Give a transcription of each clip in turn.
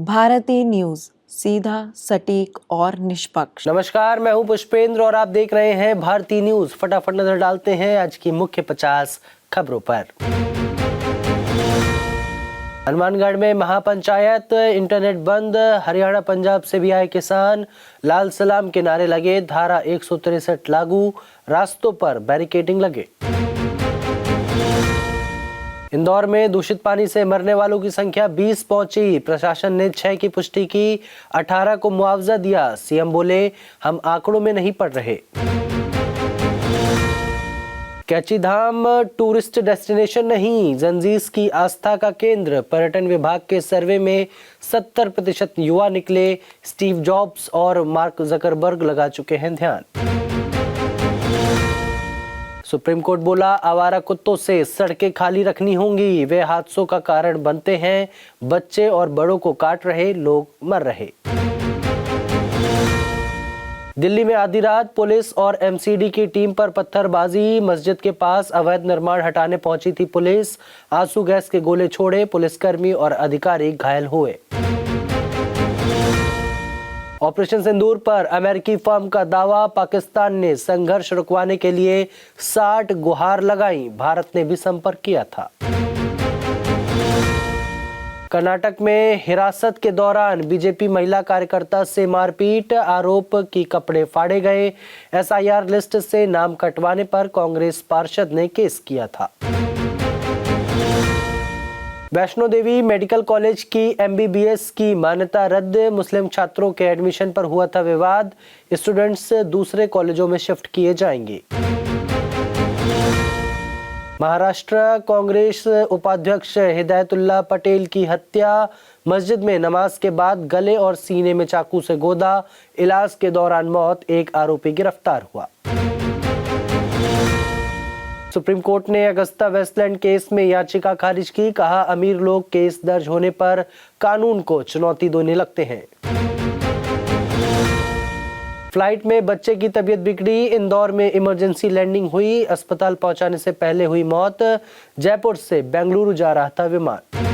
भारतीय न्यूज, सीधा, सटीक और निष्पक्ष। नमस्कार, मैं हूं पुष्पेंद्र और आप देख रहे हैं भारतीय न्यूज। फटाफट नजर डालते हैं आज की मुख्य 50 खबरों पर। हनुमानगढ़ में महापंचायत, इंटरनेट बंद, हरियाणा पंजाब से भी आए किसान, लाल सलाम के नारे लगे, धारा 163 लागू, रास्तों पर बैरिकेडिंग लगे। इंदौर में दूषित पानी से मरने वालों की संख्या 20 पहुंची, प्रशासन ने 6 की पुष्टि की, 18 को मुआवजा दिया। सीएम बोले, हम आंकड़ों में नहीं पड़ रहे। कैची धाम टूरिस्ट डेस्टिनेशन नहीं, जंजीस की आस्था का केंद्र। पर्यटन विभाग के सर्वे में 70% युवा निकले, स्टीव जॉब्स और मार्क जकरबर्ग लगा चुके हैं ध्यान। सुप्रीम कोर्ट बोला, आवारा कुत्तों से सड़कें खाली रखनी होंगी, वे हादसों का कारण बनते हैं, बच्चे और बड़ों को काट रहे, लोग मर रहे। दिल्ली में आधी रात पुलिस और एमसीडी की टीम पर पत्थरबाजी, मस्जिद के पास अवैध निर्माण हटाने पहुंची थी पुलिस, आंसू गैस के गोले छोड़े, पुलिसकर्मी और अधिकारी घायल हुए। ऑपरेशन सिंदूर पर अमेरिकी फर्म का दावा, पाकिस्तान ने संघर्ष रुकवाने के लिए 60 गुहार लगाई, भारत ने भी संपर्क किया था। कर्नाटक में हिरासत के दौरान बीजेपी महिला कार्यकर्ता से मारपीट, आरोप की कपड़े फाड़े गए, एसआईआर लिस्ट से नाम कटवाने पर कांग्रेस पार्षद ने केस किया था। वैष्णो देवी मेडिकल कॉलेज की एमबीबीएस की मान्यता रद्द, मुस्लिम छात्रों के एडमिशन पर हुआ था विवाद, स्टूडेंट्स दूसरे कॉलेजों में शिफ्ट किए जाएंगे। महाराष्ट्र कांग्रेस उपाध्यक्ष हिदायतुल्लाह पटेल की हत्या, मस्जिद में नमाज के बाद गले और सीने में चाकू से गोदा, इलाज के दौरान मौत, एक आरोपी गिरफ्तार हुआ। सुप्रीम कोर्ट ने अगस्ता वेस्टलैंड केस में याचिका खारिज की, कहा अमीर लोग केस दर्ज होने पर कानून को चुनौती देने लगते हैं। फ्लाइट में बच्चे की तबीयत बिगड़ी, इंदौर में इमरजेंसी लैंडिंग हुई, अस्पताल पहुंचाने से पहले हुई मौत, जयपुर से बेंगलुरु जा रहा था विमान।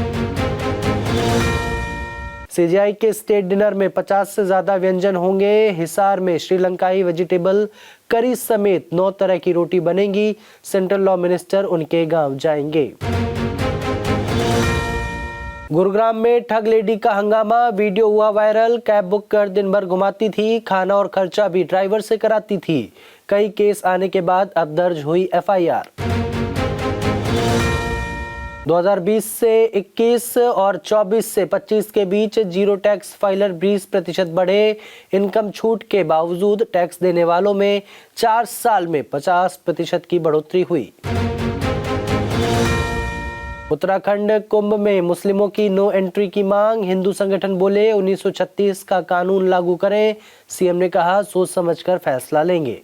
सीजीआई के स्टेट डिनर में 50 से ज्यादा व्यंजन होंगे, हिसार में श्रीलंकाई वेजिटेबल करी समेत 9 तरह की रोटी बनेगी, सेंट्रल लॉ मिनिस्टर उनके गांव जाएंगे। गुरुग्राम में ठग लेडी का हंगामा, वीडियो हुआ वायरल, कैब बुक कर दिन भर घुमाती थी, खाना और खर्चा भी ड्राइवर से कराती थी, कई केस आने के बाद अब दर्ज हुई एफआईआर। 2020 से 21 और 24 से 25 के बीच जीरो टैक्स फाइलर 20% बढ़े, इनकम छूट के बावजूद टैक्स देने वालों में 4 साल में 50% की बढ़ोतरी हुई। उत्तराखंड कुंभ में मुस्लिमों की नो एंट्री की मांग, हिंदू संगठन बोले 1936 का कानून लागू करें, सीएम ने कहा सोच समझकर फैसला लेंगे।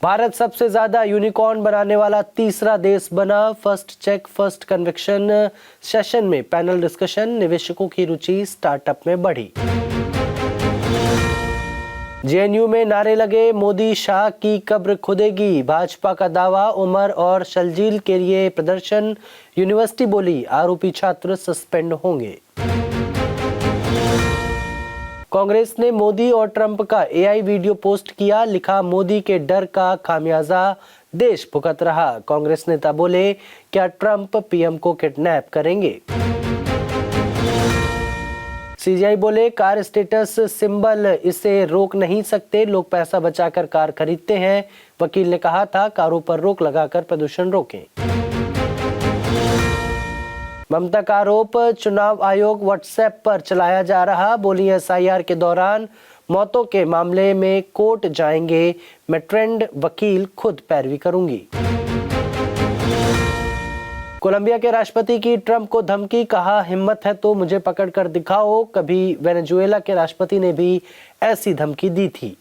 भारत सबसे ज्यादा यूनिकॉर्न बनाने वाला तीसरा देश बना, first check first conviction session में पैनल डिस्कशन, निवेशकों की रुचि स्टार्टअप में बढ़ी। जेएनयू में नारे लगे, मोदी शाह की कब्र खुदेगी, भाजपा का दावा, उमर और शलजील के लिए प्रदर्शन, यूनिवर्सिटी बोली आरोपी छात्र सस्पेंड होंगे। कांग्रेस ने मोदी और ट्रंप का एआई वीडियो पोस्ट किया, लिखा मोदी के डर का खामियाजा देश भुगत रहा, कांग्रेस नेता बोले क्या ट्रंप पीएम को किडनैप करेंगे। सीजीआई बोले कार स्टेटस सिंबल, इसे रोक नहीं सकते, लोग पैसा बचाकर कार खरीदते हैं, वकील ने कहा था कारों पर रोक लगाकर प्रदूषण रोकें। ममता का आरोप, चुनाव आयोग व्हाट्सएप पर चलाया जा रहा, बोली एसआईआर के दौरान मौतों के मामले में कोर्ट जाएंगे, मैं ट्रेंड वकील खुद पैरवी करूंगी। कोलंबिया के राष्ट्रपति की ट्रंप को धमकी, कहा हिम्मत है तो मुझे पकड़ कर दिखाओ, कभी वेनेजुएला के राष्ट्रपति ने भी ऐसी धमकी दी थी।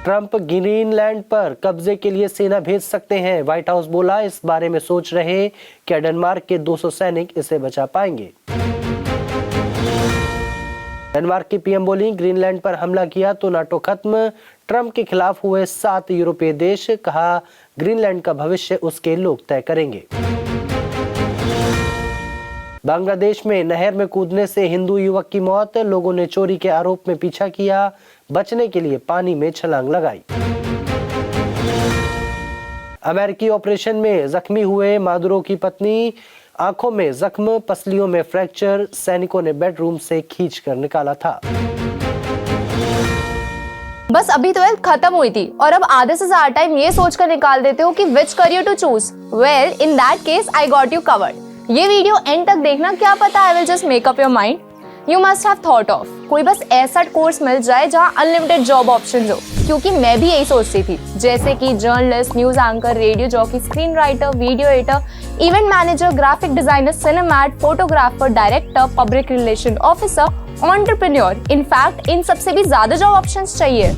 ट्रंप ग्रीनलैंड पर कब्जे के लिए सेना भेज सकते हैं, व्हाइट हाउस बोला इस बारे में सोच रहे, क्या डेनमार्क के 200 सैनिक इसे बचा पाएंगे। डेनमार्क की पीएम बोली ग्रीनलैंड पर हमला किया तो नाटो खत्म, ट्रंप के खिलाफ हुए 7 यूरोपीय देश, कहा ग्रीनलैंड का भविष्य उसके लोग तय करेंगे। बांग्लादेश में नहर में कूदने से हिंदू युवक की मौत, लोगों ने चोरी के आरोप में पीछा किया, बचने के लिए पानी में छलांग लगाई। अमेरिकी ऑपरेशन में जख्मी हुए मादुरो की पत्नी, आंखों में जख्म, पसलियों में फ्रैक्चर, सैनिकों ने बेडरूम से खींचकर निकाला था। बस अभी 12th खत्म हुई थी और अब आधे से ज्यादा टाइम ये सोचकर निकाल देते हो कि which career to choose. Well, in that case I got you covered. ये वीडियो एंड तक देखना, क्या पता I will just make up your mind. You must have thought of कोई बस ऐसा कोर्स मिल जाए जहाँ अनलिमिटेड जॉब ऑप्शन हो, क्योंकि मैं भी यही सोचती थी, जैसे कि journalist, news anchor, radio jockey, screen writer, video editor, event manager, graphic designer, cinematographer, director, public relation officer, entrepreneur. In fact इन सबसे भी ज्यादा जॉब ऑप्शंस चाहिए।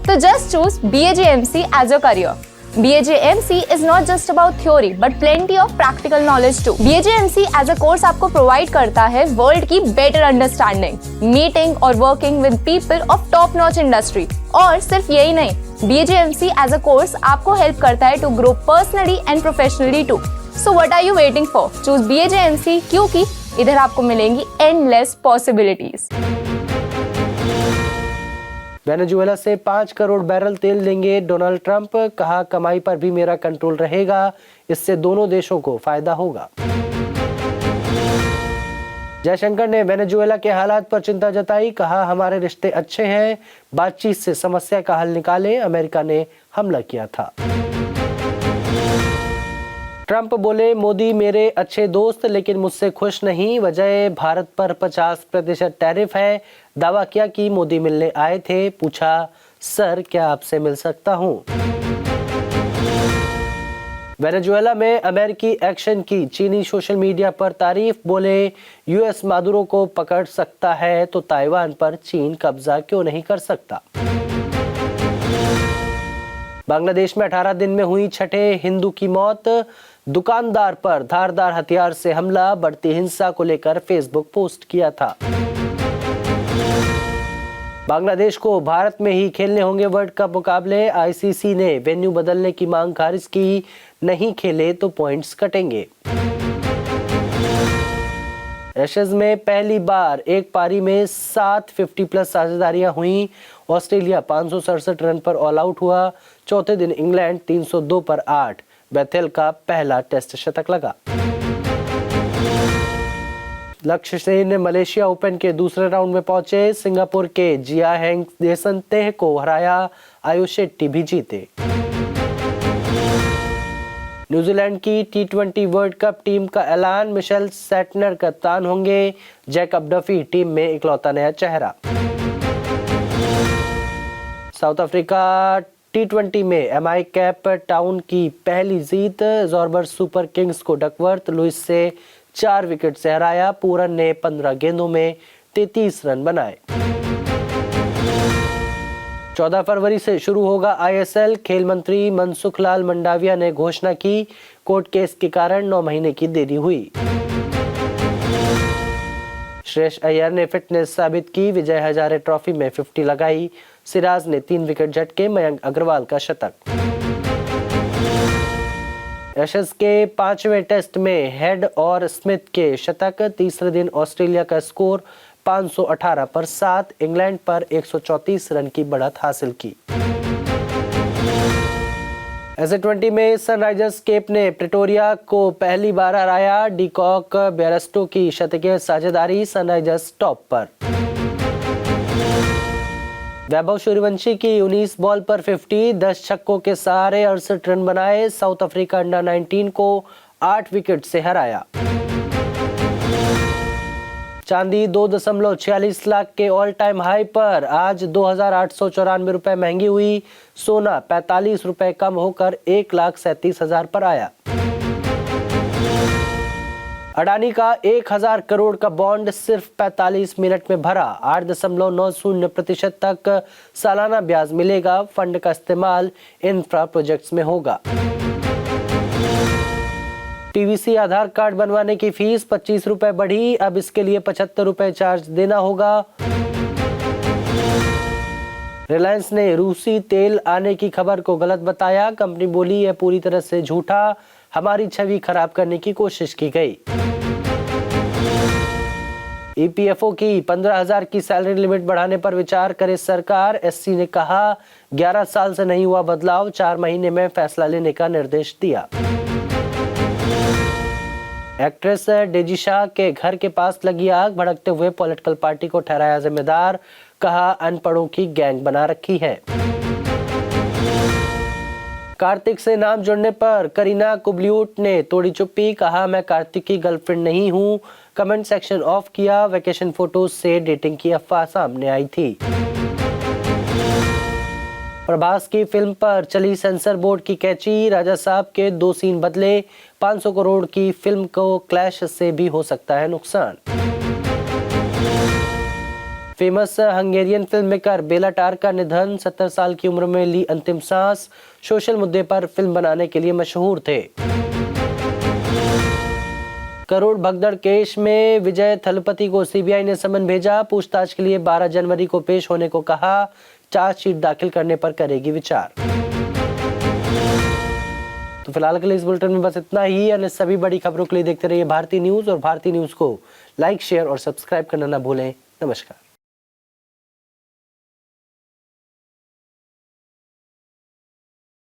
तो just choose BAJMC as your career. BAJMC is not just about theory but plenty of practical knowledge too. BAJMC as a course आपको provide करता है world की better understanding, meeting और working with people of top notch industry। और सिर्फ यही नहीं, BAJMC as a course आपको help करता है to grow personally and professionally too. So what are you waiting for? Choose BAJMC क्योंकि इधर आपको मिलेंगी endless possibilities। वेनेजुएला से 5 करोड़ बैरल तेल लेंगे डोनाल्ड ट्रंप, कहा कमाई पर भी मेरा कंट्रोल रहेगा, इससे दोनों देशों को फायदा होगा। जयशंकर ने वेनेजुएला के हालात पर चिंता जताई, कहा हमारे रिश्ते अच्छे हैं, बातचीत से समस्या का हल निकालें, अमेरिका ने हमला किया था। ट्रंप बोले मोदी मेरे अच्छे दोस्त लेकिन मुझसे खुश नहीं, वजह भारत पर 50% टैरिफ है। दावा किया कि मोदी मिलने आए थे, पूछा सर क्या आपसे मिल सकता हूं। वेनेजुएला में अमेरिकी एक्शन की चीनी सोशल मीडिया पर तारीफ, बोले यूएस मादुरो को पकड़ सकता है तो ताइवान पर चीन कब्जा क्यों नहीं कर सकता। बांग्लादेश में 18 दिन में हुई छठे हिंदू की मौत, दुकानदार पर धारदार हथियार से हमला, बढ़ती हिंसा को लेकर फेसबुक पोस्ट किया था। बांग्लादेश को भारत में ही खेलने होंगे वर्ल्ड कप मुकाबले, आईसीसी ने वेन्यू बदलने की मांग खारिज की, नहीं खेले तो पॉइंट्स कटेंगे। एशेज में पहली बार एक पारी में 7 50+ साझेदारियां हुई, ऑस्ट्रेलिया 567 रन पर ऑल आउट हुआ, चौथे दिन इंग्लैंड 302 पर 8, बेथेल का पहला टेस्ट शतक लगा। लक्ष्य सेन मलेशिया ओपन के दूसरे राउंड में पहुंचे, सिंगापुर के जिया हेंग देसनतेह को हराया, आयुष शेट्टी भी जीते। न्यूजीलैंड की T20 वर्ल्ड कप टीम का ऐलान, मिशेल सेटनर कप्तान होंगे, जैकब डफी टीम में इकलौता नया चेहरा। साउथ अफ्रीका T20 में MI कैप टाउन की पहली जीत, जॉर्बर सुपर किंग्स को डकवर्थ लुइस से 4 विकेट से हराया, पूरन ने 15 गेंदों में 33 रन बनाए। 14 फरवरी से शुरू होगा ISL, खेल मंत्री मनसुख लाल मंडाविया ने घोषणा की, कोर्ट केस के कारण 9 महीने की देरी हुई। श्रेयस अय्यर ने फिटनेस साबित की, विजय हजारे ट्रॉफी में 50 लगाई, सिराज ने 3 विकेट झटके, मयंक अग्रवाल का शतक। एशेज के 5वें टेस्ट में हेड और स्मिथ के शतक, तीसरे दिन ऑस्ट्रेलिया का स्कोर 518 पर 7, इंग्लैंड पर 134 रन की बढ़त हासिल की। एस20 में सनराइजर्स केप ने प्रिटोरिया को पहली बार हराया, डीकॉक बेयरस्टो की शतकीय साझेदारी, सनराइजर्स टॉप पर। वैभव सूर्यवंशी की 19 बॉल पर 50, 10 छक्कों के सहारे 68 रन बनाए, साउथ अफ्रीका अंडर 19 को 8 विकेट से हराया। चांदी 2.46 लाख के ऑल टाइम हाई पर, आज 2,894 रुपए महंगी हुई, सोना 45 रुपए कम होकर 1,37,000 पर आया। अडानी का 1,000 करोड़ का बॉन्ड सिर्फ 45 मिनट में भरा, 8.90% तक सालाना ब्याज मिलेगा, फंड का इस्तेमाल इंफ्रा प्रोजेक्ट्स में होगा। पीवीसी आधार कार्ड बनवाने की फीस 25 रुपए बढ़ी, अब इसके लिए 75 रुपए चार्ज देना होगा। रिलायंस ने रूसी तेल आने की खबर को गलत बताया, कंपनी बोली यह पूरी तरह से झूठा, हमारी छवि खराब करने की कोशिश की गई। ईपीएफओ की 15,000 की सैलरी लिमिट बढ़ाने पर विचार करे सरकार। एससी ने कहा 11 साल से नहीं हुआ बदलाव, 4 महीने में फैसला लेने का निर्देश दिया। एक्ट्रेस डेजी शाह के घर के पास लगी आग, भड़कते हुए पॉलिटिकल पार्टी को ठहराया जिम्मेदार, कहा अनपढ़ों की गैंग बना रखी है। कार्तिक से नाम जुड़ने पर करीना कुबलियूट ने तोड़ी चुप्पी, कहा मैं कार्तिक की गर्लफ्रेंड नहीं हूं, कमेंट सेक्शन ऑफ किया। वैकेशन फोटोज से डेटिंग की अफवाह सामने आई थी। प्रभास की फिल्म पर चली सेंसर बोर्ड की कैची, राजा साहब के 2 सीन बदले, 500 करोड़ की फिल्म को क्लैश से भी हो सकता है नुकसान। फेमस हंगेरियन फिल्म मेकर बेला टार का निधन, 70 साल की उम्र में ली अंतिम सांस। सोशल मुद्दे पर फिल्म बनाने के लिए मशहूर थे। करोड़ भगदड़ केस में विजय थलपति को सीबीआई ने समन भेजा, पूछताछ के लिए 12 जनवरी को पेश होने को कहा। चार्जशीट दाखिल करने पर करेगी विचार। तो फिलहाल के लिए इस बुलेटिन में बस इतना ही। अन्य सभी बड़ी खबरों के लिए देखते रहिए भारतीय न्यूज और भारतीय न्यूज को लाइक, शेयर और सब्सक्राइब करना ना भूलें। नमस्कार।